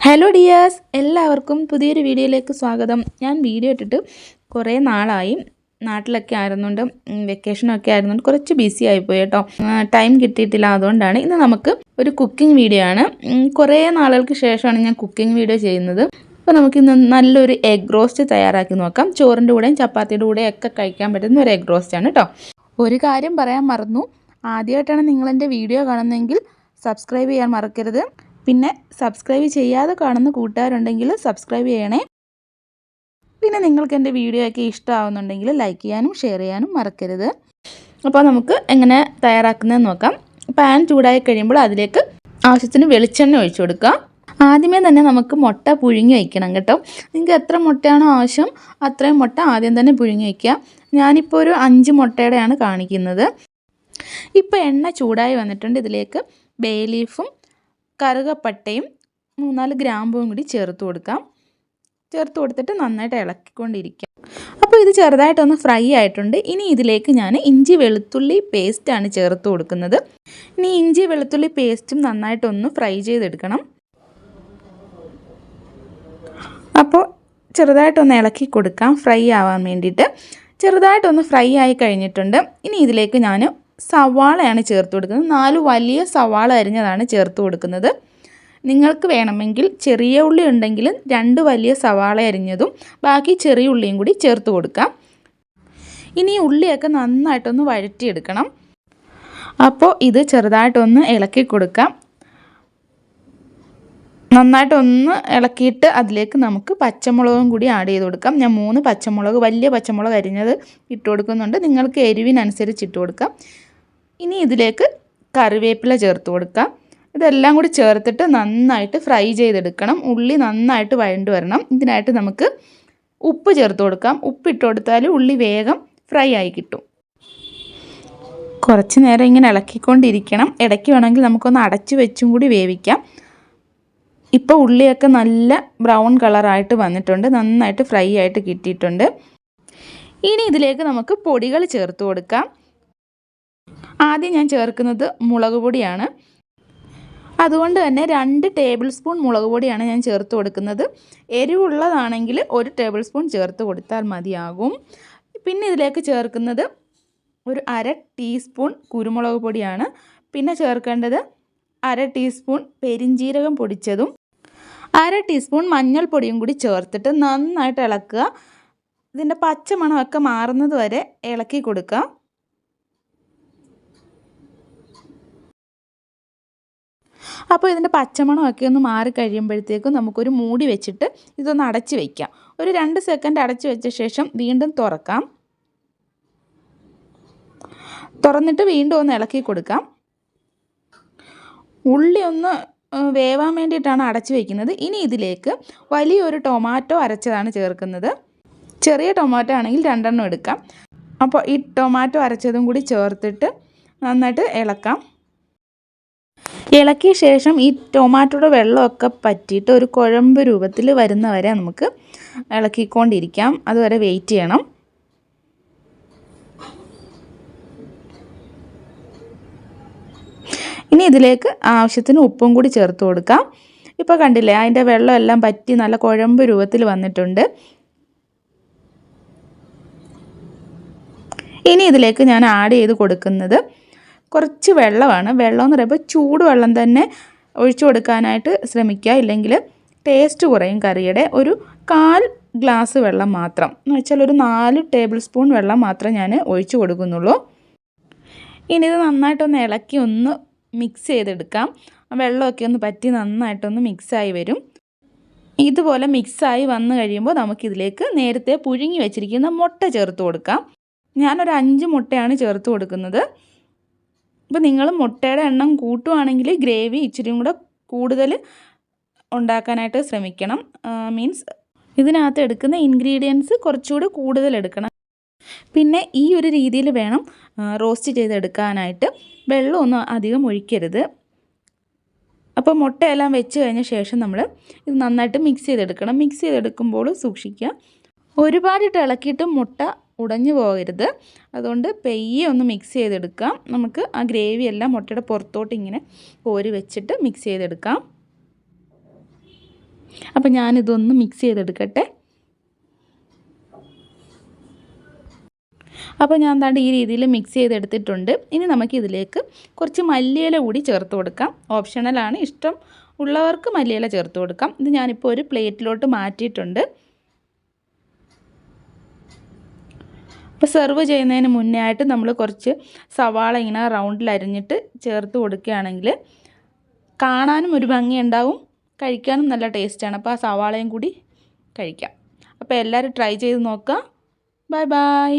Hello dears, എല്ലാവർക്കും പുതിയൊരു വീഡിയോയിലേക്ക് സ്വാഗതം. ഞാൻ വീഡിയോ ഇട്ടിട്ട് കുറേ നാളായി. നാട്ടിലൊക്കെ ആയിരുന്നുകൊണ്ട് വെക്കേഷനൊക്കെ ആയിരുന്നുകൊണ്ട് കുറച്ച് ബിസി ആയിപ്പോയി കേട്ടോ. ടൈം കിട്ടിയിട്ടില്ല. അതുകൊണ്ടാണ് ഇന്ന് നമുക്ക് ഒരു കുക്കിംഗ് വീഡിയോ ആണ്. കുറേ നാളുകൾക്ക് ശേഷമാണ് ഞാൻ കുക്കിംഗ് വീഡിയോ ചെയ്യുന്നത്. അപ്പോൾ നമുക്കിന്ന് നല്ലൊരു എഗ് റോസ്റ്റ് തയ്യാറാക്കി നോക്കാം. ചോറിൻ്റെ കൂടെയും ചപ്പാത്തിയുടെ കൂടെയും ഒക്കെ കഴിക്കാൻ പറ്റുന്ന ഒരു എഗ് റോസ്റ്റാണ് കേട്ടോ. ഒരു കാര്യം പറയാൻ മറന്നു. ആദ്യമായിട്ടാണ് നിങ്ങളെൻ്റെ വീഡിയോ കാണുന്നതെങ്കിൽ സബ്സ്ക്രൈബ് ചെയ്യാൻ മറക്കരുത്. പിന്നെ സബ്സ്ക്രൈബ് ചെയ്യാതെ കാണുന്ന കൂട്ടുകാരുണ്ടെങ്കിൽ സബ്സ്ക്രൈബ് ചെയ്യണേ. പിന്നെ നിങ്ങൾക്ക് എൻ്റെ വീഡിയോ ഒക്കെ ഇഷ്ടമാവുന്നുണ്ടെങ്കിൽ ലൈക്ക് ചെയ്യാനും ഷെയർ ചെയ്യാനും മറക്കരുത്. അപ്പോൾ നമുക്ക് എങ്ങനെ തയ്യാറാക്കുന്നതെന്ന് നോക്കാം. പാൻ ചൂടായി കഴിയുമ്പോൾ അതിലേക്ക് ആവശ്യത്തിന് വെളിച്ചെണ്ണ ഒഴിച്ചു കൊടുക്കാം. ആദ്യമേ തന്നെ നമുക്ക് മുട്ട പുഴുങ്ങി വയ്ക്കണം കേട്ടോ. നിങ്ങൾക്ക് എത്ര മുട്ടയാണോ ആവശ്യം അത്രയും മുട്ട ആദ്യം തന്നെ പുഴുങ്ങി വയ്ക്കുക. ഞാനിപ്പോൾ ഒരു 5 മുട്ടയുടെയാണ് കാണിക്കുന്നത്. ഇപ്പോൾ എണ്ണ ചൂടായി വന്നിട്ടുണ്ട്. ഇതിലേക്ക് ബേ ലീഫും കറുകപ്പട്ടയും 3-4 ഗ്രാമ്പും കൂടി ചേർത്ത് കൊടുക്കാം. ചേർത്ത് കൊടുത്തിട്ട് നന്നായിട്ട് ഇളക്കിക്കൊണ്ടിരിക്കാം. അപ്പോൾ ഇത് ചെറുതായിട്ടൊന്ന് ഫ്രൈ ആയിട്ടുണ്ട്. ഇനി ഇതിലേക്ക് ഞാൻ ഇഞ്ചി വെളുത്തുള്ളി പേസ്റ്റാണ് ചേർത്ത് കൊടുക്കുന്നത്. ഇനി ഇഞ്ചി വെളുത്തുള്ളി പേസ്റ്റും നന്നായിട്ടൊന്ന് ഫ്രൈ ചെയ്തെടുക്കണം. അപ്പോൾ ചെറുതായിട്ടൊന്ന് ഇളക്കി കൊടുക്കാം ഫ്രൈ ആവാൻ വേണ്ടിയിട്ട്. ചെറുതായിട്ടൊന്ന് ഫ്രൈ ആയി കഴിഞ്ഞിട്ടുണ്ട്. ഇനി ഇതിലേക്ക് ഞാൻ സവാളയാണ് ചേർത്ത് കൊടുക്കുന്നത്. 4 വലിയ സവാള അരിഞ്ഞതാണ് ചേർത്ത് കൊടുക്കുന്നത്. നിങ്ങൾക്ക് വേണമെങ്കിൽ ചെറിയ ഉള്ളി ഉണ്ടെങ്കിൽ 2 വലിയ സവാള അരിഞ്ഞതും ബാക്കി ചെറിയ ഉള്ളിയും കൂടി ചേർത്ത് കൊടുക്കാം. ഇനി ഉള്ളിയൊക്കെ നന്നായിട്ടൊന്ന് വഴറ്റിയെടുക്കണം. അപ്പോൾ ഇത് ചെറുതായിട്ടൊന്ന് ഇളക്കി കൊടുക്കാം. നന്നായിട്ടൊന്ന് ഇളക്കിയിട്ട് അതിലേക്ക് നമുക്ക് പച്ചമുളകും കൂടി ആഡ് ചെയ്ത് കൊടുക്കാം. ഞാൻ 3 പച്ചമുളക്, വലിയ പച്ചമുളക് അരിഞ്ഞത് ഇട്ട് കൊടുക്കുന്നുണ്ട്. നിങ്ങൾക്ക് എരിവിനനുസരിച്ച് ഇട്ട് കൊടുക്കാം. ഇനി ഇതിലേക്ക് കറിവേപ്പില ചേർത്ത് കൊടുക്കാം. ഇതെല്ലാം കൂടി ചേർത്തിട്ട് നന്നായിട്ട് ഫ്രൈ ചെയ്തെടുക്കണം. ഉള്ളി നന്നായിട്ട് വഴണ്ട് വരണം. ഇതിനായിട്ട് നമുക്ക് ഉപ്പ് ചേർത്ത് കൊടുക്കാം. ഉപ്പിട്ട് കൊടുത്താൽ ഉള്ളി വേഗം ഫ്രൈ ആയി കിട്ടും. കുറച്ച് നേരം ഇങ്ങനെ ഇളക്കിക്കൊണ്ടിരിക്കണം. ഇടയ്ക്ക് വേണമെങ്കിൽ നമുക്കൊന്ന് അടച്ച് വെച്ചും കൂടി വേവിക്കാം. ഇപ്പോൾ ഉള്ളിയൊക്കെ നല്ല ബ്രൗൺ കളറായിട്ട് വന്നിട്ടുണ്ട്. നന്നായിട്ട് ഫ്രൈ ആയിട്ട് കിട്ടിയിട്ടുണ്ട്. ഇനി ഇതിലേക്ക് നമുക്ക് പൊടികൾ ചേർത്ത് കൊടുക്കാം. ആദ്യം ഞാൻ ചേർക്കുന്നത് മുളക് പൊടിയാണ്. അതുകൊണ്ട് തന്നെ 2 ടേബിൾ സ്പൂൺ മുളക് പൊടിയാണ് ഞാൻ ചേർത്ത് കൊടുക്കുന്നത്. എരിവുള്ളതാണെങ്കിൽ 1 ടേബിൾ സ്പൂൺ ചേർത്ത് കൊടുത്താൽ മതിയാകും. പിന്നെ ഇതിലേക്ക് ചേർക്കുന്നത് ഒരു 1/2 ടീസ്പൂൺ കുരുമുളക് പൊടിയാണ്. പിന്നെ ചേർക്കേണ്ടത് 1/2 ടീസ്പൂൺ പെരിഞ്ജീരകം പൊടിച്ചതും 1/2 ടീസ്പൂൺ മഞ്ഞൾപ്പൊടിയും കൂടി ചേർത്തിട്ട് നന്നായിട്ട് ഇളക്കുക. ഇതിൻ്റെ പച്ചമണമൊക്കെ മാറുന്നത് വരെ ഇളക്കി കൊടുക്കുക. അപ്പോൾ ഇതിൻ്റെ പച്ചമണമൊക്കെ ഒന്ന് മാറിക്കഴിയുമ്പോഴത്തേക്കും നമുക്കൊരു മൂടി വെച്ചിട്ട് ഇതൊന്ന് അടച്ച് വയ്ക്കാം. ഒരു 2 സെക്കൻഡ് അടച്ച് വെച്ച ശേഷം വീണ്ടും തുറക്കാം. തുറന്നിട്ട് വീണ്ടും ഒന്ന് ഇളക്കി കൊടുക്കാം. ഉള്ളി ഒന്ന് വേവാൻ വേണ്ടിയിട്ടാണ് അടച്ച് വയ്ക്കുന്നത്. ഇനി ഇതിലേക്ക് വലിയൊരു ടൊമാറ്റോ അരച്ചതാണ് ചേർക്കുന്നത്. ചെറിയ ടൊമാറ്റോ ആണെങ്കിൽ 2 എണ്ണം എടുക്കാം. അപ്പോൾ ഈ ടൊമാറ്റോ അരച്ചതും കൂടി ചേർത്തിട്ട് നന്നായിട്ട് ഇളക്കാം. ഇളക്കിയ ശേഷം ഈ ടൊമാറ്റോയുടെ വെള്ളമൊക്കെ പറ്റിയിട്ട് ഒരു കുഴമ്പ് രൂപത്തിൽ വരുന്നവരെ നമുക്ക് ഇളക്കിക്കൊണ്ടിരിക്കാം. അതുവരെ വെയിറ്റ് ചെയ്യണം. ഇനി ഇതിലേക്ക് ആവശ്യത്തിന് ഉപ്പും കൂടി ചേർത്ത് കൊടുക്കാം. ഇപ്പോൾ കണ്ടില്ലേ, അതിൻ്റെ വെള്ളമെല്ലാം പറ്റി നല്ല കുഴമ്പ് രൂപത്തിൽ വന്നിട്ടുണ്ട്. ഇനി ഇതിലേക്ക് ഞാൻ ആഡ് ചെയ്ത് കൊടുക്കുന്നത് കുറച്ച് വെള്ളമാണ്. വെള്ളം എന്ന് പറയുമ്പോൾ ചൂടുവെള്ളം തന്നെ ഒഴിച്ചു കൊടുക്കാനായിട്ട് ശ്രമിക്കുക. ഇല്ലെങ്കിൽ ടേസ്റ്റ് കുറയും കറിയുടെ. ഒരു 1/4 ഗ്ലാസ് വെള്ളം മാത്രം എന്ന് വെച്ചാൽ ഒരു 4 ടേബിൾ സ്പൂൺ വെള്ളം മാത്രമേ ഞാൻ ഒഴിച്ചു കൊടുക്കുന്നുള്ളൂ. ഇനി ഇത് നന്നായിട്ടൊന്ന് ഇളക്കി ഒന്ന് മിക്സ് ചെയ്തെടുക്കാം. വെള്ളമൊക്കെ ഒന്ന് പറ്റി നന്നായിട്ടൊന്ന് മിക്സായി വരും. ഇതുപോലെ മിക്സായി വന്നു കഴിയുമ്പോൾ നമുക്കിതിലേക്ക് നേരത്തെ പുഴുങ്ങി വെച്ചിരിക്കുന്ന മുട്ട ചേർത്ത് കൊടുക്കാം. ഞാനൊരു 5 മുട്ടയാണ് ചേർത്ത് കൊടുക്കുന്നത്. അപ്പോൾ നിങ്ങൾ മുട്ടയുടെ എണ്ണം കൂട്ടുവാണെങ്കിൽ ഗ്രേവി ഇച്ചിരിയും കൂടെ കൂടുതൽ ഉണ്ടാക്കാനായിട്ട് ശ്രമിക്കണം. മീൻസ് ഇതിനകത്ത് എടുക്കുന്ന ഇൻഗ്രീഡിയൻസ് കുറച്ചുകൂടി കൂടുതൽ എടുക്കണം. പിന്നെ ഈ ഒരു രീതിയിൽ വേണം റോസ്റ്റ് ചെയ്തെടുക്കാനായിട്ട്. വെള്ളമൊന്നും അധികം ഒഴിക്കരുത്. അപ്പോൾ മുട്ടയെല്ലാം വെച്ച് കഴിഞ്ഞ ശേഷം നമ്മൾ ഇത് നന്നായിട്ട് മിക്സ് ചെയ്തെടുക്കണം. മിക്സ് ചെയ്തെടുക്കുമ്പോൾ സൂക്ഷിക്കുക, ഒരുപാടിട്ട് ഇളക്കിയിട്ട് മുട്ട ഉടഞ്ഞു പോകരുത്. അതുകൊണ്ട് പെയ്യെ ഒന്ന് മിക്സ് ചെയ്തെടുക്കാം. നമുക്ക് ആ ഗ്രേവി എല്ലാം മുട്ടയുടെ പുറത്തോട്ട് ഇങ്ങനെ കോരി വെച്ചിട്ട് മിക്സ് ചെയ്തെടുക്കാം. അപ്പോൾ ഞാനിതൊന്ന് മിക്സ് ചെയ്തെടുക്കട്ടെ. അപ്പോൾ ഞാൻ ദാണ്ട് ഈ രീതിയിൽ മിക്സ് ചെയ്തെടുത്തിട്ടുണ്ട്. ഇനി നമുക്കിതിലേക്ക് കുറച്ച് മല്ലിയില കൂടി ചേർത്ത് കൊടുക്കാം. ഓപ്ഷണലാണ്, ഇഷ്ടം ഉള്ളവർക്ക് മല്ലിയില ചേർത്ത് കൊടുക്കാം. ഇത് ഞാനിപ്പോൾ ഒരു പ്ലേറ്റിലോട്ട് മാറ്റിയിട്ടുണ്ട്. അപ്പോൾ സെർവ് ചെയ്യുന്നതിന് മുന്നേ ആയിട്ട് നമ്മൾ കുറച്ച് സവാള ഇങ്ങനെ റൗണ്ടിൽ അരിഞ്ഞിട്ട് ചേർത്ത് കൊടുക്കുകയാണെങ്കിൽ കാണാനും ഒരു ഭംഗിയുണ്ടാവും, കഴിക്കാനും നല്ല ടേസ്റ്റാണ്. അപ്പോൾ ആ സവാളയും കൂടി കഴിക്കാം. അപ്പോൾ എല്ലാവരും ട്രൈ ചെയ്ത് നോക്കുക. Bye bye.